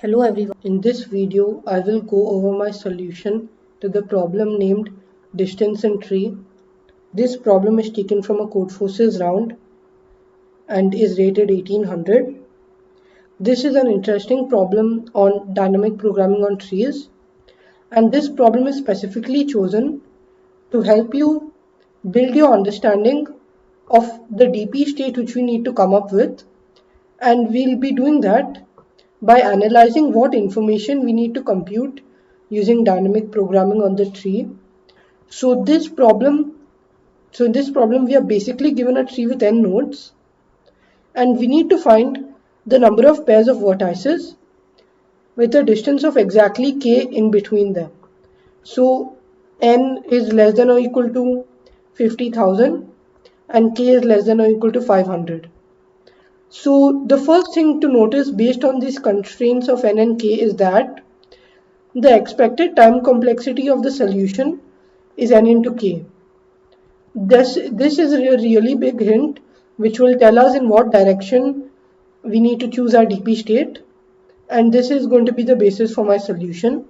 Hello everyone. In this video, I will go over my solution to the problem named distance in tree. This problem is taken from a Codeforces round and is rated 1800. This is an interesting problem on dynamic programming on trees, and this problem is specifically chosen to help you build your understanding of the DP state which we need to come up with, and we'll be doing that by analyzing what information we need to compute using dynamic programming on the tree. So in this problem we are basically given a tree with n nodes, and we need to find the number of pairs of vertices with a distance of exactly k in between them. So n is less than or equal to 50,000 and k is less than or equal to 500. So the first thing to notice based on these constraints of n and k is that the expected time complexity of the solution is n into k. This is a really big hint which will tell us in what direction we need to choose our DP state, and this is going to be the basis for my solution.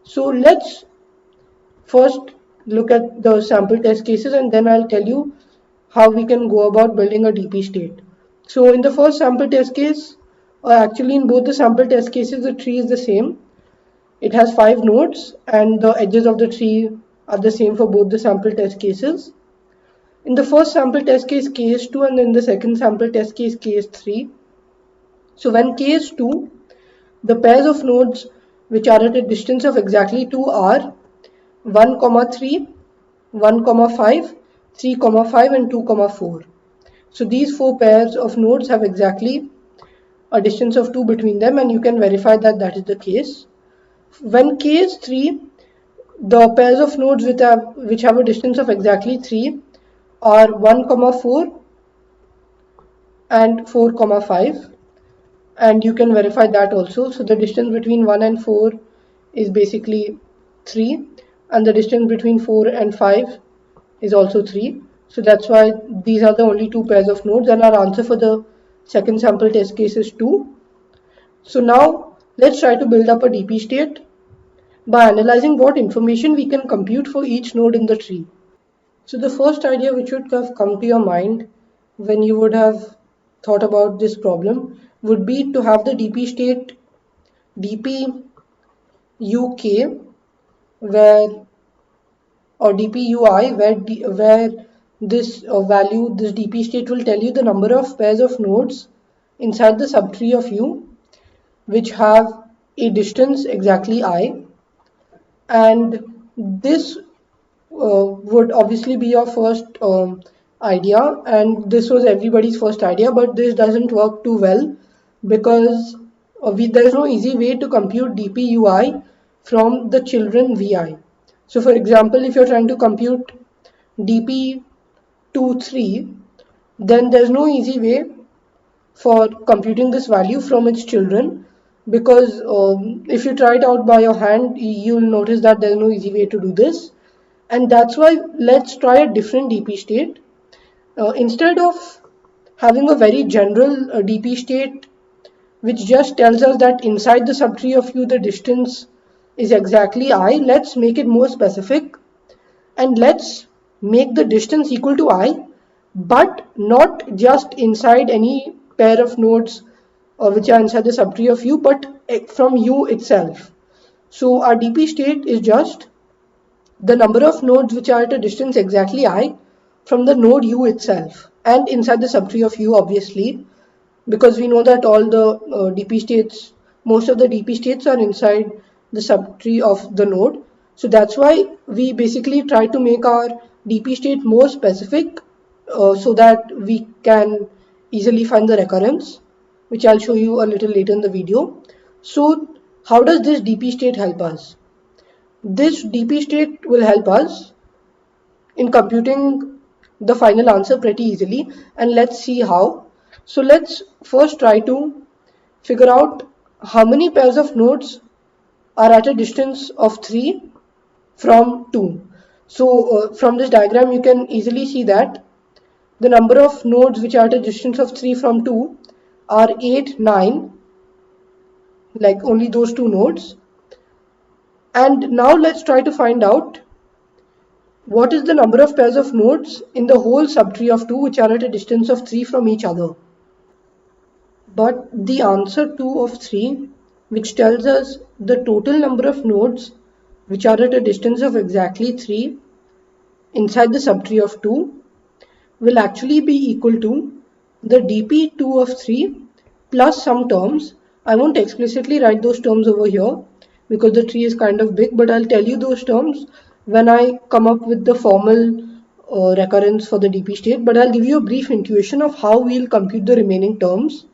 So let's first look at the sample test cases, and then I'll tell you how we can go about building a DP state. So in the first sample test case, or actually in both the sample test cases, the tree is the same. It has 5 nodes and the edges of the tree are the same for both the sample test cases. In the first sample test case, k is 2, and in the second sample test case, k is 3. So when k is 2, the pairs of nodes which are at a distance of exactly 2 are 1, 3, 1, 5, 3, 5 and 2, 4. So these 4 pairs of nodes have exactly a distance of 2 between them, and you can verify that that is the case. When k is 3, the pairs of nodes which have a distance of exactly 3 are 1, 4 and 4, 5, and you can verify that also. So the distance between 1 and 4 is basically 3, and the distance between 4 and 5 is also 3. So that's why these are the only 2 pairs of nodes, and our answer for the second sample test case is 2. So now let's try to build up a DP state by analyzing what information we can compute for each node in the tree. So the first idea which would have come to your mind when you would have thought about this problem would be to have the DP state DP UK where, or DP UI, where this value, this DP state will tell you the number of pairs of nodes inside the subtree of U which have a distance exactly I, and this would obviously be your first idea, and this was everybody's first idea, but this doesn't work too well because there is no easy way to compute DPUI from the children VI. So for example, if you're trying to compute DP23, then there's no easy way for computing this value from its children, because if you try it out by your hand, you'll notice that there's no easy way to do this, and that's why let's try a different DP state. Instead of having a very general DP state which just tells us that inside the subtree of U the distance is exactly I, let's make it more specific, and let's make the distance equal to I, but not just inside any pair of nodes which are inside the subtree of U, but from U itself. So our DP state is just the number of nodes which are at a distance exactly I from the node U itself and inside the subtree of U, obviously, because we know that all the DP states, most of the DP states are inside the subtree of the node. So that's why we basically try to make our DP state more specific so that we can easily find the recurrence, which I'll show you a little later in the video. So how does this DP state help us? This DP state will help us in computing the final answer pretty easily, and let's see how. So let's first try to figure out how many pairs of nodes are at a distance of 3 from 2. So from this diagram you can easily see that the number of nodes which are at a distance of 3 from 2 are 8, 9, like only those two nodes. And now let's try to find out what is the number of pairs of nodes in the whole subtree of 2 which are at a distance of 3 from each other. But the answer 2 of 3, which tells us the total number of nodes which are at a distance of exactly 3 inside the subtree of 2, will actually be equal to the dp2 of 3 plus some terms. I won't explicitly write those terms over here because the tree is kind of big, but I'll tell you those terms when I come up with the formal recurrence for the dp state. But I'll give you a brief intuition of how we'll compute the remaining terms.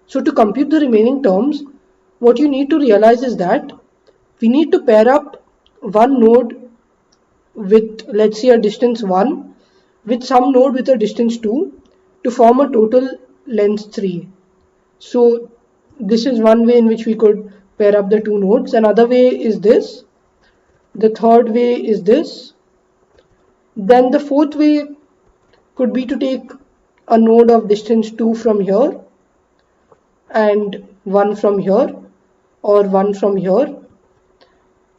So to compute the remaining terms, what you need to realize is that we need to pair up one node with, let's say, a distance 1 with some node with a distance 2 to form a total length 3. So this is one way in which we could pair up the two nodes. Another way is this. The third way is this. Then the fourth way could be to take a node of distance 2 from here and 1 from here, or 1 from here,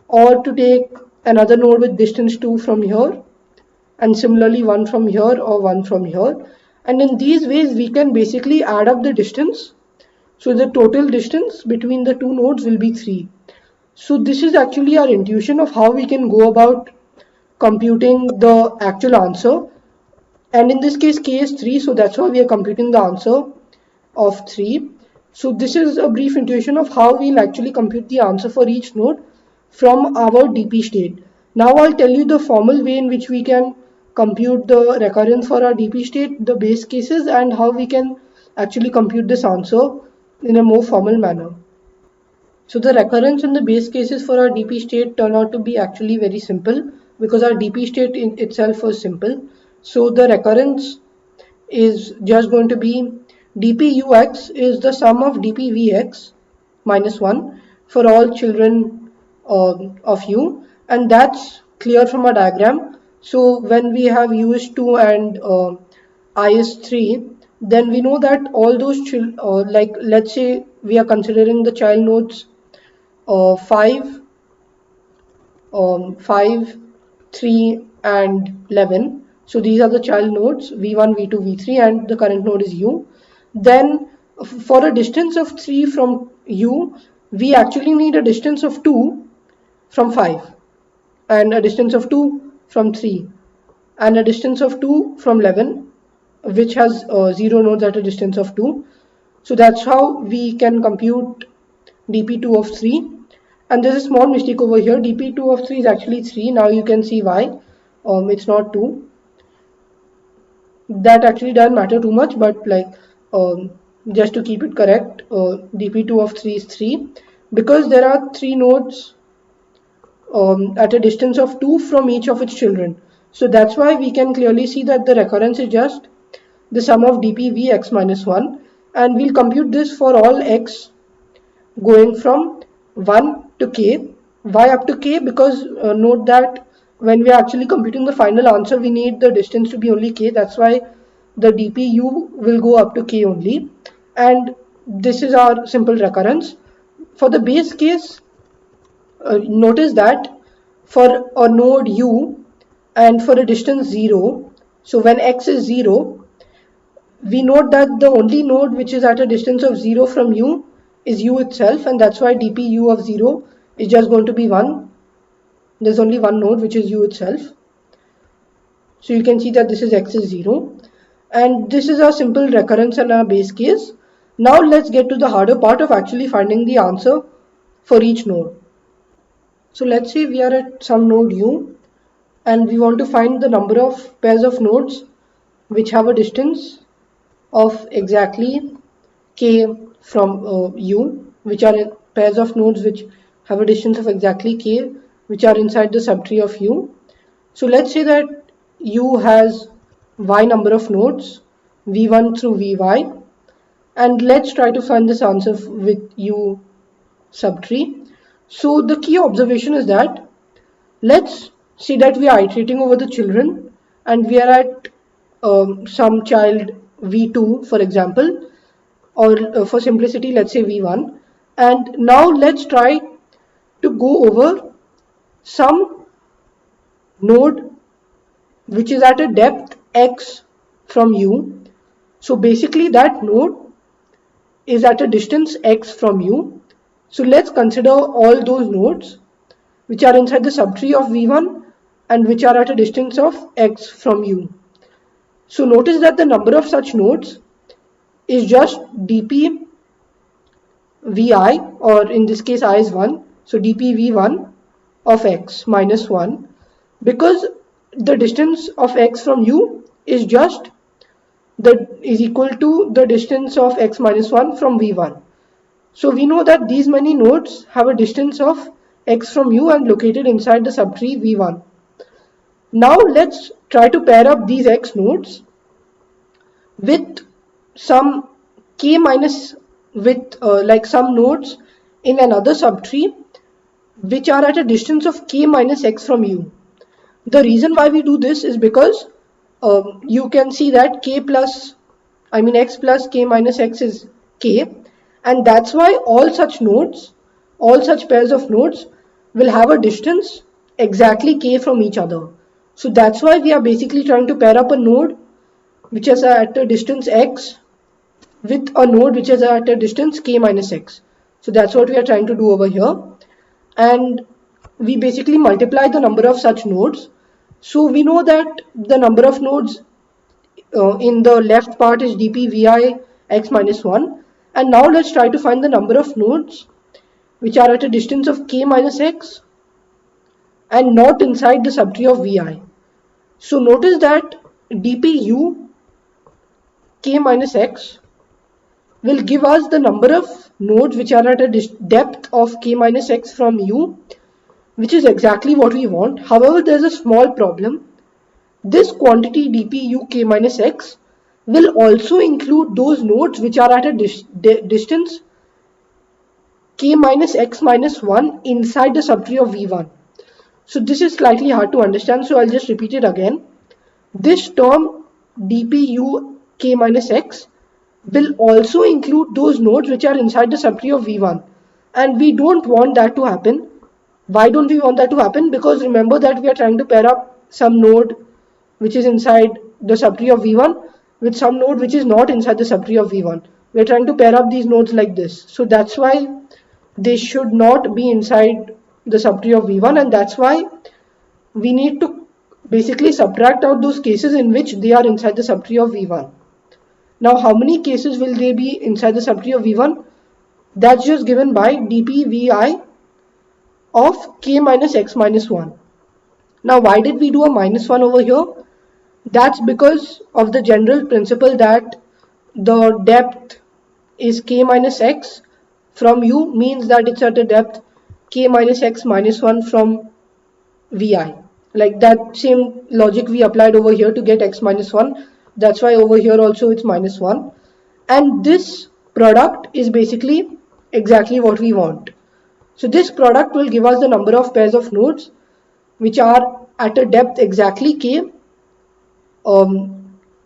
or to take another node with distance 2 from here and similarly 1 from here or 1 from here. And in these ways we can basically add up the distance. So the total distance between the two nodes will be 3. So this is actually our intuition of how we can go about computing the actual answer. And in this case k is 3, so that's why we are computing the answer of 3. So this is a brief intuition of how we'll actually compute the answer for each node from our dp state. Now I'll tell you the formal way in which we can compute the recurrence for our dp state, the base cases, and how we can actually compute this answer in a more formal manner. So the recurrence and the base cases for our dp state turn out to be actually very simple because our dp state in itself was simple. So the recurrence is just going to be dpux is the sum of dpvx minus 1 for all children of u, and that's clear from our diagram. So when we have u is 2 and I is 3, then we know that all those like let's say we are considering the child nodes 5, 5, 3 and 11. So these are the child nodes v1, v2, v3, and the current node is u. Then for a distance of 3 from u, we actually need a distance of 2 from 5 and a distance of 2 from 3 and a distance of 2 from 11, which has 0 nodes at a distance of 2. So that's how we can compute dp2 of 3. And there's a small mistake over here. dp2 of 3 is actually 3. Now you can see why. It's not 2. That actually doesn't matter too much, but like just to keep it correct, dp2 of 3 is 3 because there are 3 nodes at a distance of 2 from each of its children. So that's why we can clearly see that the recurrence is just the sum of dpvx minus 1, and we'll compute this for all x going from 1 to k. Why up to k? Because note that when we are actually computing the final answer, we need the distance to be only k. That's why the dpu will go up to k only. And this is our simple recurrence. For the base case, notice that for a node u and for a distance 0, so when x is 0, we note that the only node which is at a distance of 0 from u is u itself, and that's why dpu of 0 is just going to be 1. There's only one node which is u itself. So you can see that this is x is 0, and this is our simple recurrence and our base case. Now let's get to the harder part of actually finding the answer for each node. So let's say we are at some node u and we want to find the number of pairs of nodes which have a distance of exactly k from u, which are pairs of nodes which have a distance of exactly k, which are inside the subtree of u. So let's say that u has y number of nodes, v1 through vy, and let's try to find this answer with u subtree. So the key observation is that let's say that we are iterating over the children and we are at some child v2, for example, or for simplicity let's say v1, And now let's try to go over some node which is at a depth x from u. So basically that node is at a distance x from u. So let's consider all those nodes which are inside the subtree of v1 and which are at a distance of x from u. So notice that the number of such nodes is just dp vi, or in this case I is 1, so dp v1 of x minus 1, because the distance of x from u is just is equal to the distance of x minus 1 from v1. So we know that these many nodes have a distance of x from u and located inside the subtree v1. Now let's try to pair up these x nodes with some k minus, with like some nodes in another subtree which are at a distance of k minus x from u. The reason why we do this is because you can see that x plus k minus x is k, and that's why all such nodes, all such pairs of nodes will have a distance exactly k from each other. So that's why we are basically trying to pair up a node which is at a distance x with a node which is at a distance k minus x. So that's what we are trying to do over here, and we basically multiply the number of such nodes. So we know that the number of nodes in the left part is dp vi x minus 1, and now let's try to find the number of nodes which are at a distance of k minus x and not inside the subtree of vi. So notice that dpu k minus x will give us the number of nodes which are at a depth of k minus x from u, which is exactly what we want. However, there's a small problem. This quantity dpu k minus x will also include those nodes which are at a distance k minus x minus 1 inside the subtree of v1. So this is slightly hard to understand, so I'll just repeat it again. This term dpu k minus x will also include those nodes which are inside the subtree of v1, and we don't want that to happen. Why don't we want that to happen? Because remember that we are trying to pair up some node which is inside the subtree of v1 with some node which is not inside the subtree of v1. We are trying to pair up these nodes like this. So that's why they should not be inside the subtree of v1, and that's why we need to basically subtract out those cases in which they are inside the subtree of v1. Now how many cases will they be inside the subtree of v1? That's just given by dp vi of k minus x minus 1. Now why did we do a minus 1 over here? That's because of the general principle that the depth is k minus x from u, means that it's at a depth k minus x minus 1 from vi. Like that same logic we applied over here to get x minus 1. That's why over here also it's minus 1. And this product is basically exactly what we want. So this product will give us the number of pairs of nodes which are at a depth exactly k,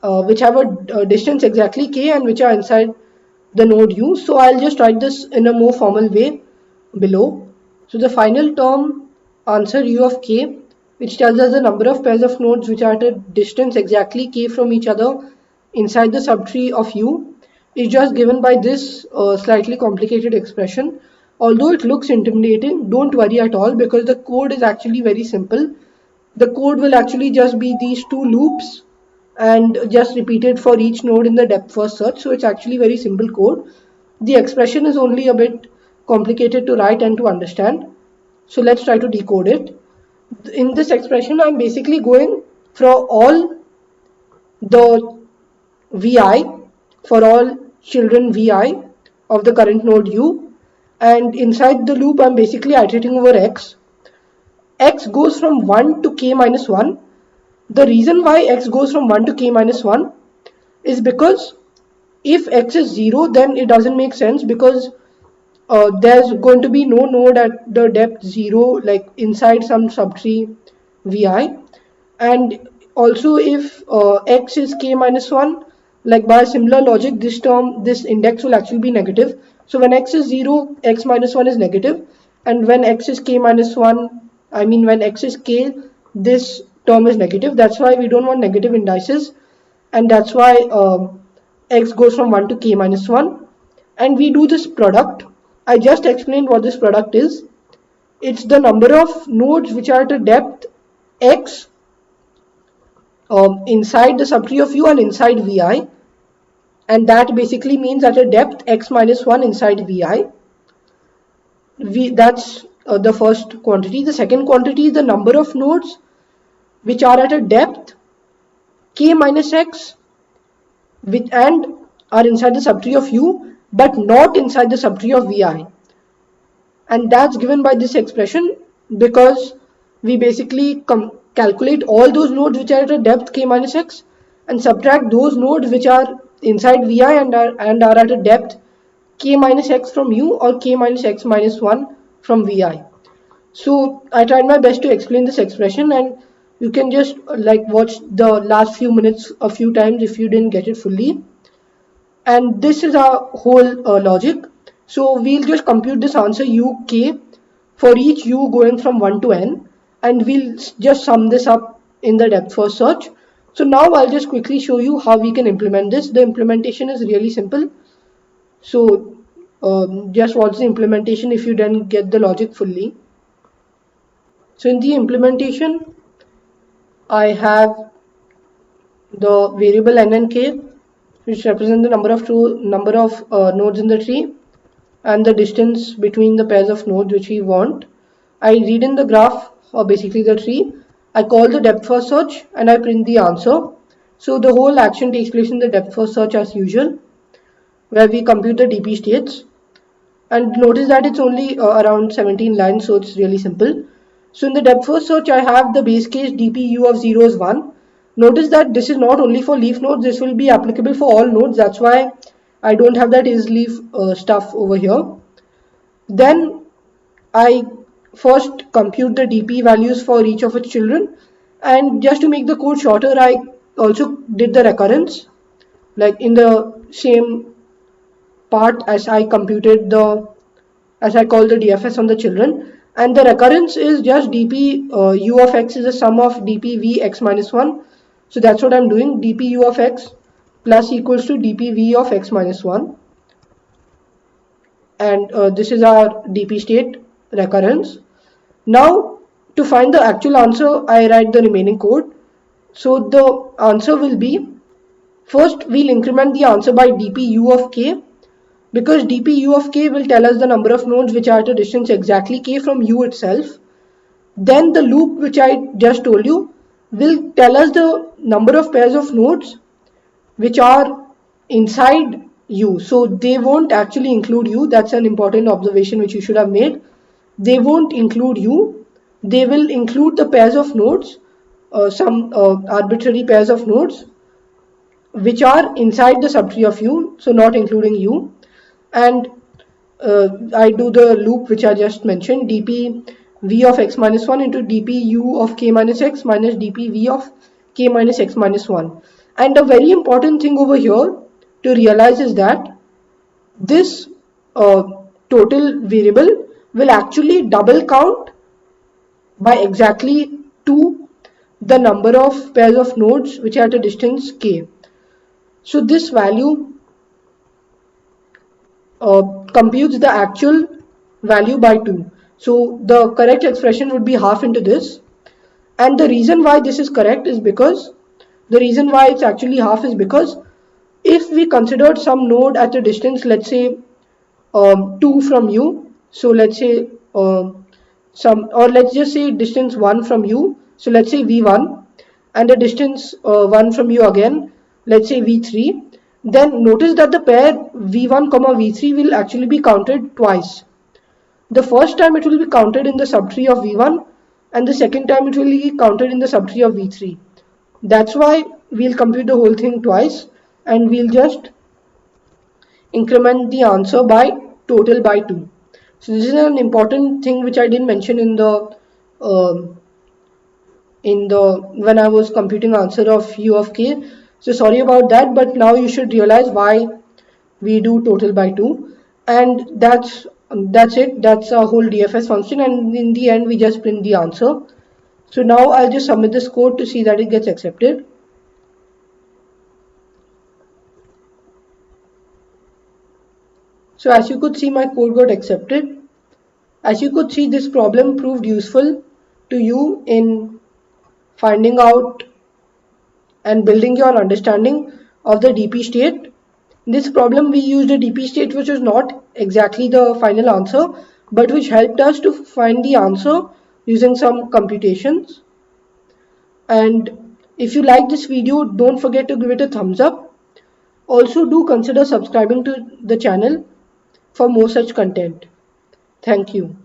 which have a distance exactly k, and which are inside the node u. So I'll just write this in a more formal way below. So the final term, answer u of k, which tells us the number of pairs of nodes which are at a distance exactly k from each other inside the subtree of u, is just given by this slightly complicated expression. Although it looks intimidating, don't worry at all, because the code is actually very simple. The code will actually just be these two loops and just repeated for each node in the depth first search. So it's actually very simple code. The expression is only a bit complicated to write and to understand. So let's try to decode it. In this expression, I'm basically going for all the vi, for all children vi of the current node u, and inside the loop I'm basically iterating over x. X goes from 1 to k minus 1. The reason why x goes from 1 to k minus 1 is because if x is 0, then it doesn't make sense, because there's going to be no node at the depth 0, like inside some subtree vi. And also if x is k minus 1, like by a similar logic, this index will actually be negative. So when x is 0, x minus 1 is negative, and when x is k minus 1, I mean when x is k, this term is negative. That's why we don't want negative indices, and that's why x goes from 1 to k minus 1. And we do this product. I just explained what this product is. It's the number of nodes which are at a depth x inside the subtree of u and inside vi, and that basically means at a depth x minus 1 inside vi. That's the first quantity. The second quantity is the number of nodes which are at a depth k minus x and are inside the subtree of u but not inside the subtree of vi, and that's given by this expression because we basically calculate all those nodes which are at a depth k minus x and subtract those nodes which are inside vi and are at a depth k minus x from u or k minus x minus 1 from vi. So I tried my best to explain this expression, and you can just watch the last few minutes a few times if you didn't get it fully. And this is our whole logic. So we'll just compute this answer uk for each u going from 1 to n, and we'll just sum this up in the depth first search. So now I'll just quickly show you how we can implement this. The implementation is really simple. So just watch the implementation if you didn't get the logic fully. So in the implementation, I have the variable n and k, which represent the number of nodes in the tree and the distance between the pairs of nodes which we want. I read in the graph, or basically the tree. I call the depth first search and I print the answer. So the whole action takes place in the depth first search as usual, where we compute the DP states. And notice that it's only around 17 lines, so it's really simple. So in the depth first search, I have the base case DPU of 0 is 1. Notice that this is not only for leaf nodes, this will be applicable for all nodes. That's why I don't have that is leaf stuff over here. Then I first compute the DP values for each of its children, and just to make the code shorter, I also did the recurrence like in the same part as I computed as I called the DFS on the children. And the recurrence is just dp u of x is the sum of dp v x minus 1. So that's what I'm doing, dp u of x plus equals to dp v of x minus 1. And this is our dp state recurrence. Now to find the actual answer, I write the remaining code. So the answer will be, first we'll increment the answer by dp u of k, because dp u of k will tell us the number of nodes which are at a distance exactly k from u itself. Then the loop which I just told you will tell us the number of pairs of nodes which are inside u. So they won't actually include u. That's an important observation which you should have made. They won't include u. They will include the pairs of nodes, some arbitrary pairs of nodes which are inside the subtree of u, so not including u. And I do the loop which I just mentioned, dp v of x minus 1 into dp u of k minus x minus dp v of k minus x minus 1. And a very important thing over here to realize is that this total variable will actually double count by exactly 2 the number of pairs of nodes which are at a distance k. So this value computes the actual value by 2. So the correct expression would be half into this. And the reason why this is correct is because, the reason why it's actually half is because if we considered some node at a distance, let's say 2 from u, so let's say let's just say distance 1 from u, so let's say v1, and a distance 1 from u again, let's say v3, then notice that the pair v1 comma v3 will actually be counted twice. The first time it will be counted in the subtree of v1, and the second time it will be counted in the subtree of v3. That's why we'll compute the whole thing twice, and we'll just increment the answer by total by 2. So this is an important thing which I didn't mention in the when I was computing answer of u of k. So sorry about that, but now you should realize why we do total by 2. And that's it. That's our whole DFS function, and in the end we just print the answer. So now I'll just submit this code to see that it gets accepted. So as you could see, my code got accepted. As you could see, this problem proved useful to you in finding out and building your understanding of the DP state. In this problem, we used a DP state which was not exactly the final answer, but which helped us to find the answer using some computations. And if you like this video, don't forget to give it a thumbs up. Also, do consider subscribing to the channel for more such content. Thank you.